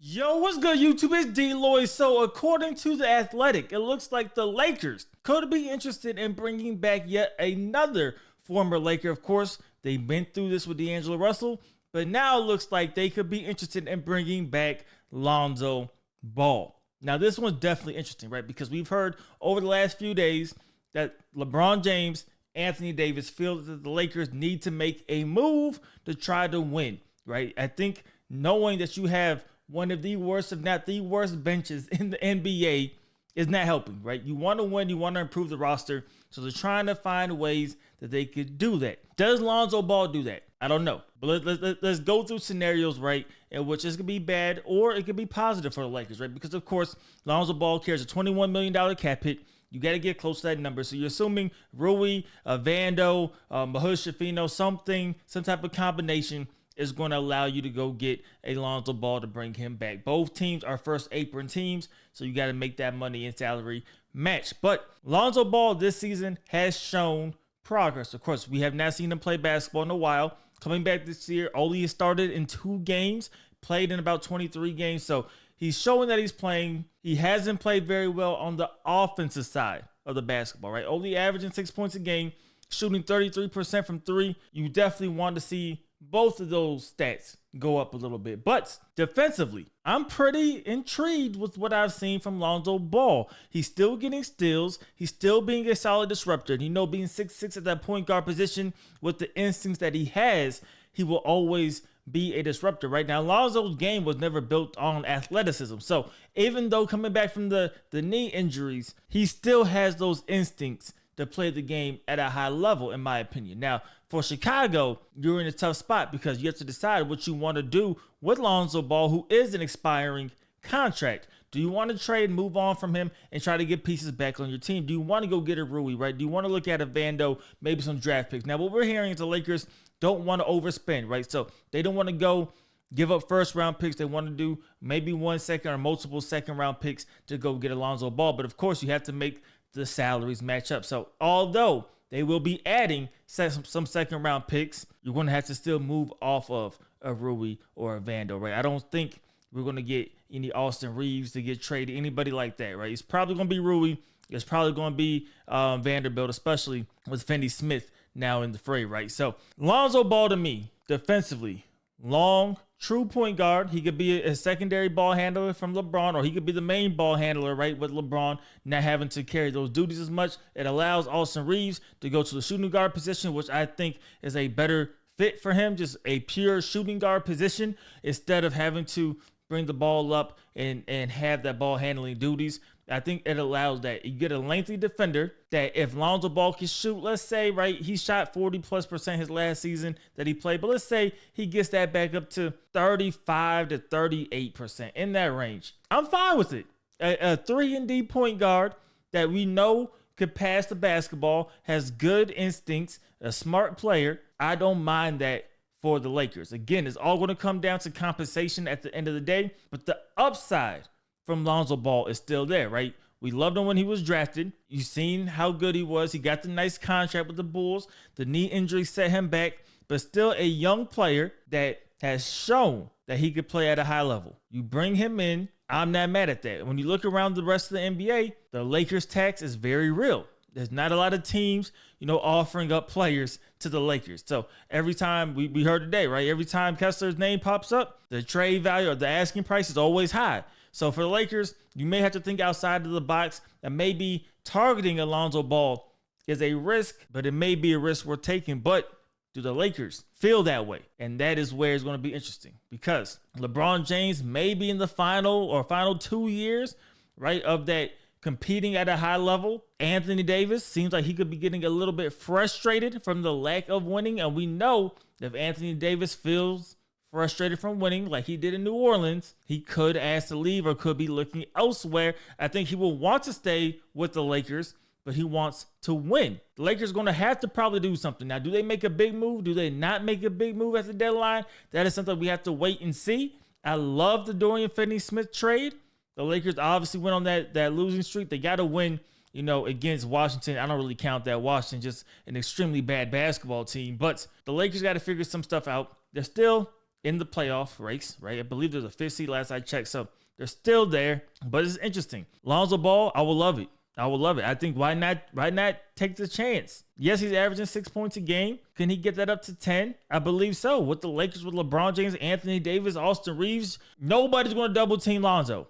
Yo, what's good, YouTube? It's DLloyd. So, according to The Athletic, it looks like the Lakers could be interested in bringing back yet another former Laker. Of course, they've been through this with D'Angelo Russell, but now it looks like they could be interested in bringing back Lonzo Ball. Now, this one's definitely interesting, right? Because we've heard over the last few days that LeBron James, Anthony Davis feel that the Lakers need to make a move to try to win, right? I think knowing that you have one of the worst, if not the worst benches in the NBA is not helping, right? You want to win, you want to improve the roster. So they're trying to find ways that they could do that. Does Lonzo Ball do that? I don't know. But let's go through scenarios, right, in which this could be bad or it could be positive for the Lakers, right? Because, of course, Lonzo Ball carries a $21 million cap hit. You got to get close to that number. So you're assuming Rui, Vando, Mahush Shafino, some type of combination is going to allow you to go get a Lonzo Ball to bring him back. Both teams are first apron teams, so you got to make that money and salary match. But Lonzo Ball this season has shown progress. Of course, we have not seen him play basketball in a while. Coming back this year, only started in 2 games, played in about 23 games. So he's showing that he's playing. He hasn't played very well on the offensive side of the basketball, right? Only averaging 6 points a game, shooting 33% from 3. You definitely want to see both of those stats go up a little bit. But defensively, I'm pretty intrigued with what I've seen from Lonzo Ball. He's still getting steals. He's still being a solid disruptor. And being 6'6" at that point guard position with the instincts that he has, he will always be a disruptor. Right now, Lonzo's game was never built on athleticism. So even though coming back from the knee injuries, he still has those instincts to play the game at a high level, in my opinion. Now, for Chicago, you're in a tough spot because you have to decide what you want to do with Lonzo Ball, who is an expiring contract. Do you want to trade, move on from him, and try to get pieces back on your team? Do you want to go get a Rui, right? Do you want to look at a Vando, maybe some draft picks? Now, what we're hearing is the Lakers don't want to overspend, right? So they don't want to go give up first-round picks. They want to do maybe 1 second or multiple second-round picks to go get Lonzo Ball. But, of course, you have to make the salaries match up. So although they will be adding some second round picks, you're going to have to still move off of a Rui or a Vando, right? I don't think we're going to get any Austin Reeves to get traded, anybody like that, right? It's probably going to be Rui. It's probably going to be Vanderbilt, especially with Finney Smith now in the fray, right? So Lonzo Ball, to me, defensively, long, true point guard. He could be a secondary ball handler from LeBron, or he could be the main ball handler, right, with LeBron not having to carry those duties as much. It allows Austin Reeves to go to the shooting guard position, which I think is a better fit for him, just a pure shooting guard position, instead of having to bring the ball up and have that ball handling duties. I think it allows that. You get a lengthy defender that if Lonzo Ball can shoot, let's say, right, he shot 40+% his last season that he played, but let's say he gets that back up to 35 to 38% in that range. I'm fine with it. A 3-and-D point guard that we know could pass the basketball, has good instincts, a smart player. I don't mind that for the Lakers. Again, it's all going to come down to compensation at the end of the day, but the upside from Lonzo Ball is still there, right? We loved him when he was drafted. You've seen how good he was. He got the nice contract with the Bulls. The knee injury set him back, but still a young player that has shown that he could play at a high level. You bring him in, I'm not mad at that. When you look around the rest of the NBA, the Lakers tax is very real. There's not a lot of teams, offering up players to the Lakers. So every time we heard today, right? Every time Kessler's name pops up, the trade value or the asking price is always high. So for the Lakers, you may have to think outside of the box, and maybe targeting Lonzo Ball is a risk, but it may be a risk worth taking. But do the Lakers feel that way? And that is where it's going to be interesting, because LeBron James may be in the final 2 years, right, of that competing at a high level. Anthony Davis seems like he could be getting a little bit frustrated from the lack of winning. And we know that if Anthony Davis feels frustrated from winning like he did in New Orleans, he could ask to leave or could be looking elsewhere. I think he will want to stay with the Lakers, but he wants to win. The Lakers are going to have to probably do something. Now, do they make a big move? Do they not make a big move at the deadline? That is something we have to wait and see. I love the Dorian Finney-Smith trade. The Lakers obviously went on that losing streak. They got to win, against Washington. I don't really count that. Washington, just an extremely bad basketball team. But the Lakers got to figure some stuff out. They're still in the playoff race, right? I believe there's a 5th seed last I checked, so they're still there, but it's interesting. Lonzo Ball, I will love it. I would love it. I think why not take the chance? Yes, he's averaging 6 points a game. Can he get that up to 10? I believe so. With the Lakers, with LeBron James, Anthony Davis, Austin Reeves, nobody's going to double team Lonzo.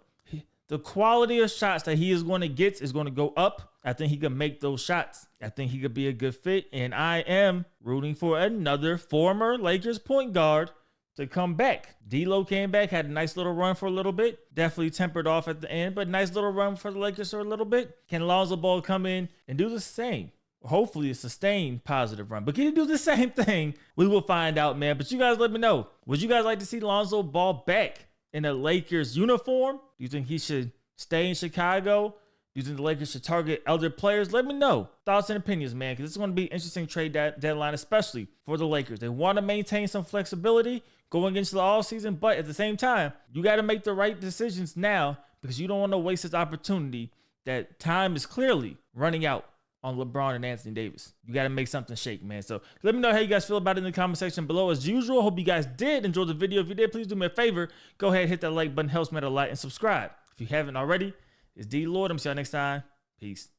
The quality of shots that he is going to get is going to go up. I think he can make those shots. I think he could be a good fit. And I am rooting for another former Lakers point guard to come back. DLloyd came back, had a nice little run for a little bit. Definitely tempered off at the end, but nice little run for the Lakers for a little bit. Can Lonzo Ball come in and do the same? Hopefully a sustained positive run. But can he do the same thing? We will find out, man. But you guys let me know. Would you guys like to see Lonzo Ball back in a Lakers uniform? Do you think he should stay in Chicago? Do you think the Lakers should target other players? Let me know. Thoughts and opinions, man, because it's going to be an interesting trade deadline, especially for the Lakers. They want to maintain some flexibility going into the offseason, but at the same time, you got to make the right decisions now because you don't want to waste this opportunity that time is clearly running out on LeBron and Anthony Davis. You got to make something shake, man. So let me know how you guys feel about it in the comment section below. As usual, hope you guys did enjoy the video. If you did, please do me a favor. Go ahead, hit that like button. Helps me out a lot. And subscribe if you haven't already. It's DLloyd. I'm see y'all next time. Peace.